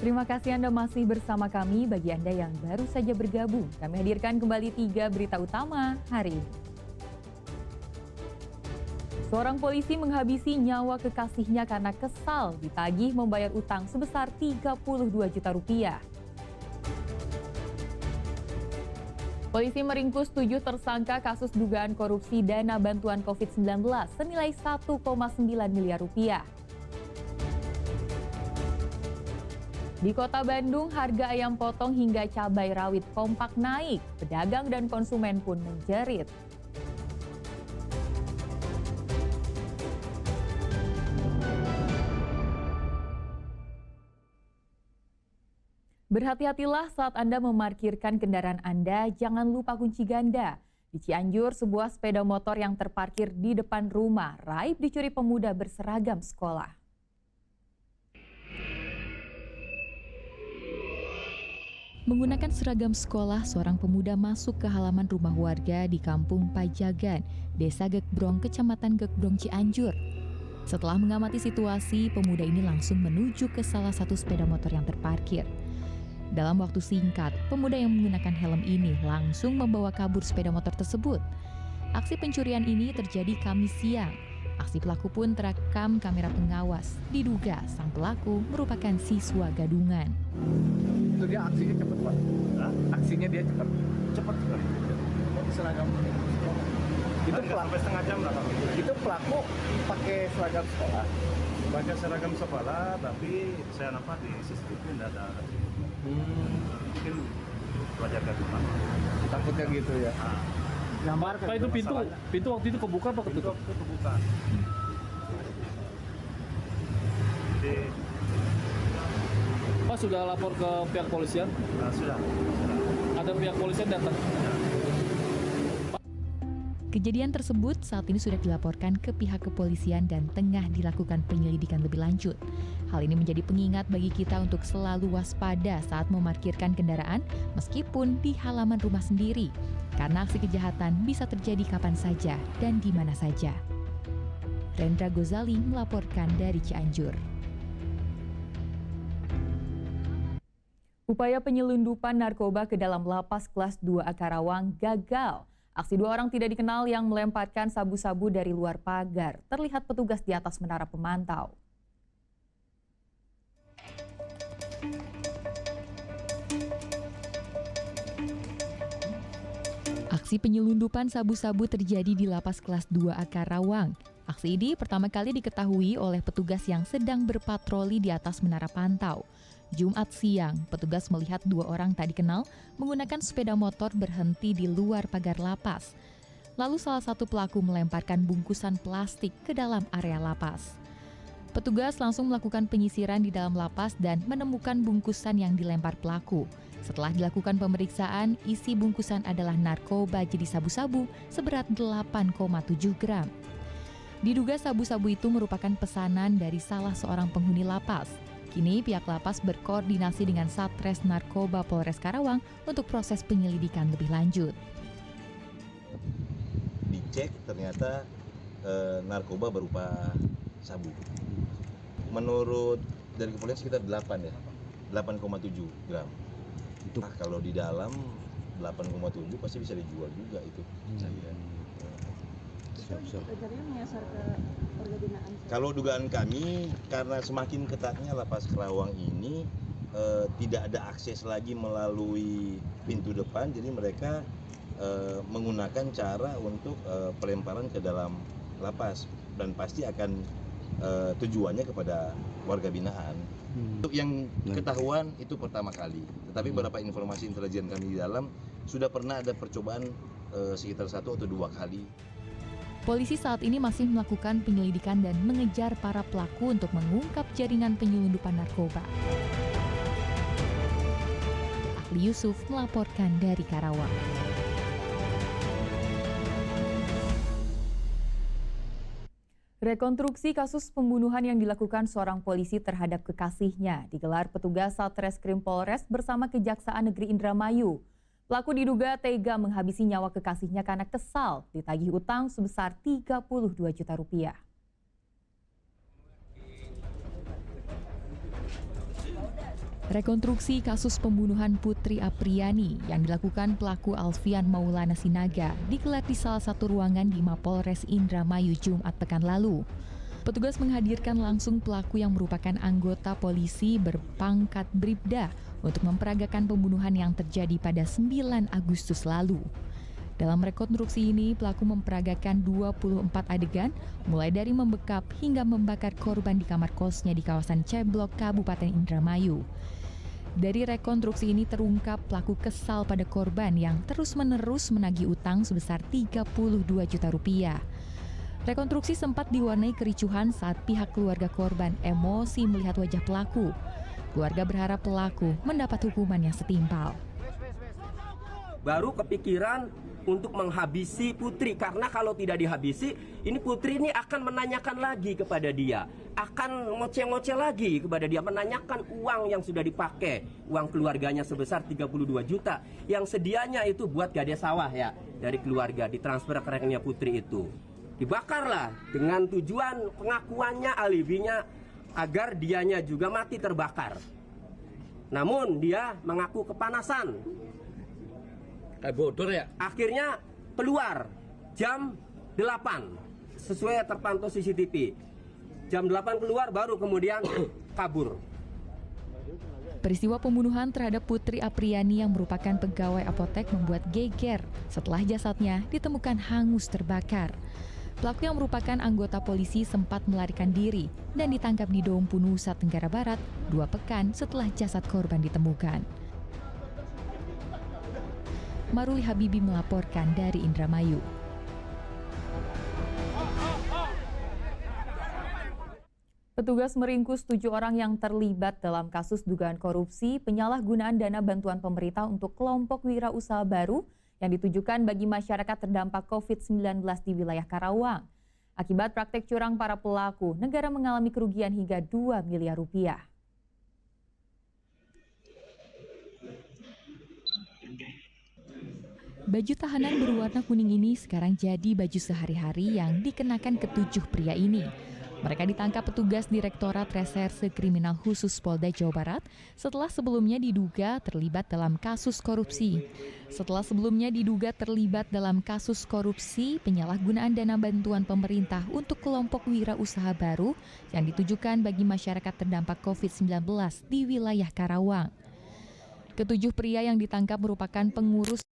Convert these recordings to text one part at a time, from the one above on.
Terima kasih Anda masih bersama kami. Bagi Anda yang baru saja bergabung, kami hadirkan kembali 3 berita utama hari ini. Seorang polisi menghabisi nyawa kekasihnya karena kesal ditagih membayar utang sebesar 32 juta rupiah. Polisi meringkus 7 tersangka kasus dugaan korupsi dana bantuan COVID-19 senilai 1,9 miliar rupiah. Di Kota Bandung, harga ayam potong hingga cabai rawit kompak naik. Pedagang dan konsumen pun menjerit. Berhati-hatilah saat Anda memarkirkan kendaraan Anda, jangan lupa kunci ganda. Di Cianjur, sebuah sepeda motor yang terparkir di depan rumah raib dicuri pemuda berseragam sekolah. Menggunakan seragam sekolah, seorang pemuda masuk ke halaman rumah warga di Kampung Pajagan, Desa Gekbrong, Kecamatan Gekbrong, Cianjur. Setelah mengamati situasi, pemuda ini langsung menuju ke salah satu sepeda motor yang terparkir. Dalam waktu singkat, pemuda yang menggunakan helm ini langsung membawa kabur sepeda motor tersebut. Aksi pencurian ini terjadi Kamis siang. Aksi pelaku pun terekam kamera pengawas. Diduga sang pelaku merupakan siswa gadungan. Itu dia aksinya cepat, Pak. Hah? Aksinya dia cepat. Cepat sekali. Seragam. Itu Itu pelaku. sampai setengah jam lah kami. Itu pelaku pakai seragam sekolah. Pakai seragam sekolah, tapi saya nampak di CCTV tidak ada. Mungkin pelajar gadungan. Takutnya gitu ya. Nah, Pak, itu pintu waktu itu kebuka apa pintu ketutup? itu kebuka. Jadi Pak sudah lapor ke pihak polisian? sudah. Ada pihak polisian datang? Kejadian tersebut saat ini sudah dilaporkan ke pihak kepolisian dan tengah dilakukan penyelidikan lebih lanjut. Hal ini menjadi pengingat bagi kita untuk selalu waspada saat memarkirkan kendaraan meskipun di halaman rumah sendiri. Karena aksi kejahatan bisa terjadi kapan saja dan di mana saja. Rendra Gozali melaporkan dari Cianjur. Upaya penyelundupan narkoba ke dalam lapas kelas 2A Karawang gagal. Aksi 2 orang tidak dikenal yang melemparkan sabu-sabu dari luar pagar terlihat petugas di atas menara pemantau. Aksi penyelundupan sabu-sabu terjadi di lapas kelas 2A Karawang. Aksi ini pertama kali diketahui oleh petugas yang sedang berpatroli di atas menara pantau. Jumat siang, petugas melihat 2 orang tak dikenal menggunakan sepeda motor berhenti di luar pagar lapas. Lalu salah satu pelaku melemparkan bungkusan plastik ke dalam area lapas. Petugas langsung melakukan penyisiran di dalam lapas dan menemukan bungkusan yang dilempar pelaku. Setelah dilakukan pemeriksaan, isi bungkusan adalah narkoba jenis sabu-sabu seberat 8,7 gram. Diduga sabu-sabu itu merupakan pesanan dari salah seorang penghuni lapas. Kini pihak lapas berkoordinasi dengan Satres Narkoba Polres Karawang untuk proses penyelidikan lebih lanjut. Dicek ternyata narkoba berupa sabu. Menurut dari kepolisian sekitar 8 ya, 8,7 gram. Itu kalau di dalam 8,7 pasti bisa dijual juga itu. Sebenarnya menyasar ke warga binaan. Kalau dugaan kami, karena semakin ketatnya lapas Karawang ini tidak ada akses lagi melalui pintu depan, jadi mereka menggunakan cara untuk pelemparan ke dalam lapas dan pasti akan tujuannya kepada warga binaan. Untuk yang ketahuan itu pertama kali, tetapi beberapa informasi intelijen kami di dalam sudah pernah ada percobaan sekitar 1 atau 2 kali. Polisi saat ini masih melakukan penyelidikan dan mengejar para pelaku untuk mengungkap jaringan penyelundupan narkoba. Ahli Yusuf melaporkan dari Karawang. Rekonstruksi kasus pembunuhan yang dilakukan seorang polisi terhadap kekasihnya digelar petugas Satreskrim Polres bersama Kejaksaan Negeri Indramayu. Pelaku diduga tega menghabisi nyawa kekasihnya karena kesal ditagih utang sebesar 32 juta rupiah. Rekonstruksi kasus pembunuhan Putri Apriani yang dilakukan pelaku Alfian Maulana Sinaga digelar di salah satu ruangan di Mapolres Indramayu Jumat pekan lalu. Petugas menghadirkan langsung pelaku yang merupakan anggota polisi berpangkat Bribda untuk memperagakan pembunuhan yang terjadi pada 9 Agustus lalu. Dalam rekonstruksi ini, pelaku memperagakan 24 adegan, mulai dari membekap hingga membakar korban di kamar kosnya di kawasan Ceblok, Kabupaten Indramayu. Dari rekonstruksi ini terungkap pelaku kesal pada korban yang terus-menerus menagih utang sebesar 32 juta rupiah. Rekonstruksi sempat diwarnai kericuhan saat pihak keluarga korban emosi melihat wajah pelaku. Keluarga berharap pelaku mendapat hukuman yang setimpal. Baru kepikiran untuk menghabisi Putri, karena kalau tidak dihabisi, ini Putri ini akan menanyakan lagi kepada dia, akan ngoceh-ngoceh lagi kepada dia, menanyakan uang yang sudah dipakai, uang keluarganya sebesar 32 juta, yang sedianya itu buat gade sawah ya, dari keluarga, ditransfer ke rekeningnya Putri itu. Dibakarlah dengan tujuan pengakuannya, alibinya, agar dianya juga mati terbakar. Namun dia mengaku kepanasan. Kayak bodor ya? Akhirnya keluar jam 8 sesuai terpantau CCTV. Jam 8 keluar baru kemudian kabur. Peristiwa pembunuhan terhadap Putri Apriani yang merupakan pegawai apotek membuat geger setelah jasadnya ditemukan hangus terbakar. Pelaku yang merupakan anggota polisi sempat melarikan diri dan ditangkap di Dompu Nusa Tenggara Barat 2 pekan setelah jasad korban ditemukan. Maruli Habibi melaporkan dari Indramayu. Petugas meringkus 7 orang yang terlibat dalam kasus dugaan korupsi penyalahgunaan dana bantuan pemerintah untuk kelompok wirausaha baru yang ditujukan bagi masyarakat terdampak COVID-19 di wilayah Karawang. Akibat praktek curang para pelaku, negara mengalami kerugian hingga 2 miliar rupiah. Baju tahanan berwarna kuning ini sekarang jadi baju sehari-hari yang dikenakan ke-7 pria ini. Mereka ditangkap petugas Direktorat Reserse Kriminal Khusus Polda Jawa Barat setelah sebelumnya diduga terlibat dalam kasus korupsi. Penyalahgunaan dana bantuan pemerintah untuk kelompok wirausaha baru yang ditujukan bagi masyarakat terdampak COVID-19 di wilayah Karawang. Ke-7 pria yang ditangkap merupakan pengurus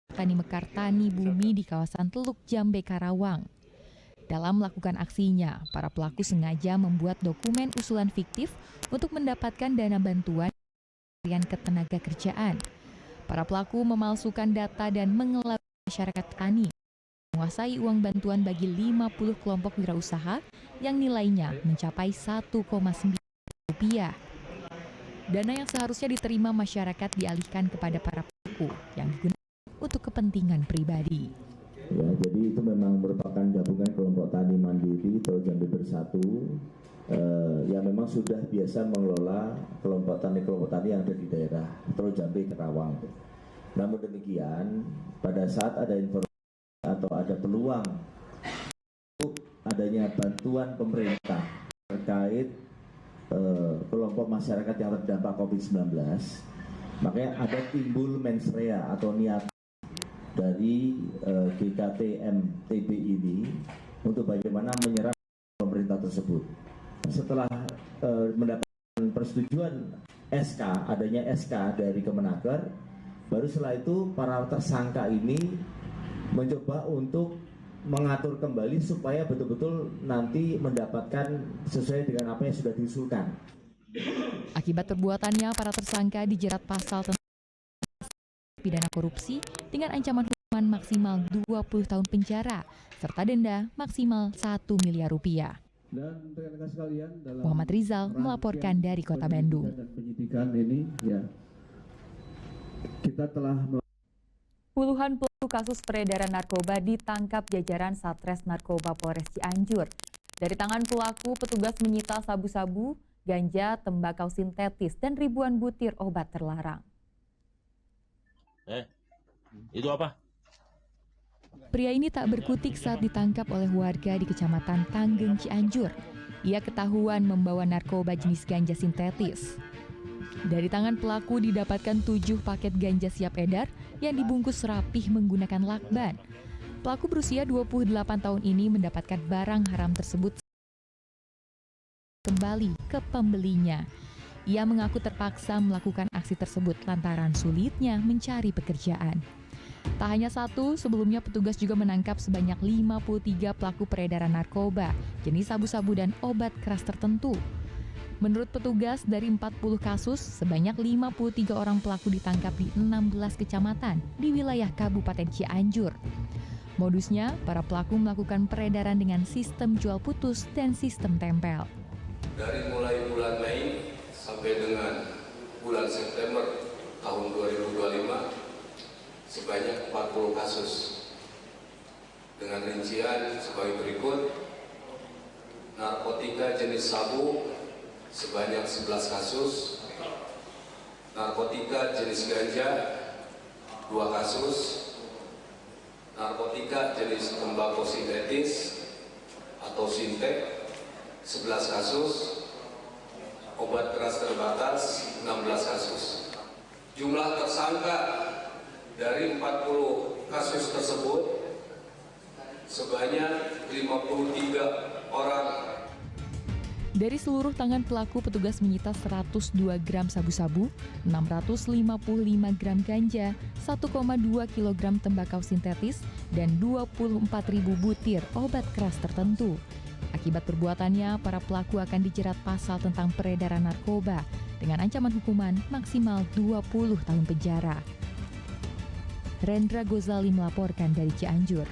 Tani Mekar Tani Bumi di kawasan Teluk Jambe, Karawang. Dalam melakukan aksinya, para pelaku sengaja membuat dokumen usulan fiktif untuk mendapatkan dana bantuan dari ketenaga kerjaan. Para pelaku memalsukan data dan mengelabui masyarakat tani, menguasai uang bantuan bagi 50 kelompok wirausaha yang nilainya mencapai 1,9 rupiah. Dana yang seharusnya diterima masyarakat dialihkan kepada para pelaku yang digunakan untuk kepentingan pribadi. Ya, jadi itu memang merupakan gabungan kelompok tani mandiri Tol Jambe Bersatu yang memang sudah biasa mengelola kelompok tani yang ada di daerah Tol Jambe Karawang. Namun demikian, pada saat ada informasi atau ada peluang adanya bantuan pemerintah terkait kelompok masyarakat yang terdampak COVID-19, makanya ada timbul mens rea atau niat dari GKT-MTB ini untuk bagaimana menyerap pemerintah tersebut. Setelah mendapatkan persetujuan SK, adanya SK dari Kemenaker, baru setelah itu para tersangka ini mencoba untuk mengatur kembali supaya betul-betul nanti mendapatkan sesuai dengan apa yang sudah diusulkan. Akibat perbuatannya, para tersangka dijerat pasal tentang pidana korupsi dengan ancaman hukuman maksimal 20 tahun penjara serta denda maksimal 1 miliar rupiah. Dan rekan-rekan sekalian, dalam Muhammad Rizal melaporkan dari Kota Bandung. Dan penyidikan ini, ya, kita telah Puluhan pelaku kasus peredaran narkoba ditangkap jajaran Satres Narkoba Polres Cianjur. Dari tangan pelaku, petugas menyita sabu-sabu, ganja, tembakau sintetis, dan ribuan butir obat terlarang. Itu apa? Pria ini tak berkutik saat ditangkap oleh warga di Kecamatan Tanggeng, Cianjur. Ia ketahuan membawa narkoba jenis ganja sintetis. Dari tangan pelaku didapatkan 7 paket ganja siap edar yang dibungkus rapih menggunakan lakban. Pelaku berusia 28 tahun ini mendapatkan barang haram tersebut kembali ke pembelinya. Ia mengaku terpaksa melakukan aksi tersebut lantaran sulitnya mencari pekerjaan. Tak hanya satu, sebelumnya petugas juga menangkap sebanyak 53 pelaku peredaran narkoba, jenis sabu-sabu dan obat keras tertentu. Menurut petugas, dari 40 kasus, sebanyak 53 orang pelaku ditangkap di 16 kecamatan di wilayah Kabupaten Cianjur. Modusnya, para pelaku melakukan peredaran dengan sistem jual putus dan sistem tempel. Dari mulai bulan Mei sampai dengan bulan September tahun 2025 sebanyak 40 kasus dengan rincian sebagai berikut: narkotika jenis sabu sebanyak 11 kasus, narkotika jenis ganja 2 kasus, narkotika jenis tembakau sintetis atau sintek 11 kasus, obat keras terbatas 16 kasus. Jumlah tersangka dari 40 kasus tersebut sebanyak 53 orang. Dari seluruh tangan pelaku, petugas menyita 102 gram sabu-sabu, 655 gram ganja, 1,2 kg tembakau sintetis, dan 24.000 butir obat keras tertentu. Akibat perbuatannya, para pelaku akan dijerat pasal tentang peredaran narkoba dengan ancaman hukuman maksimal 20 tahun penjara. Rendra Gozali melaporkan dari Cianjur.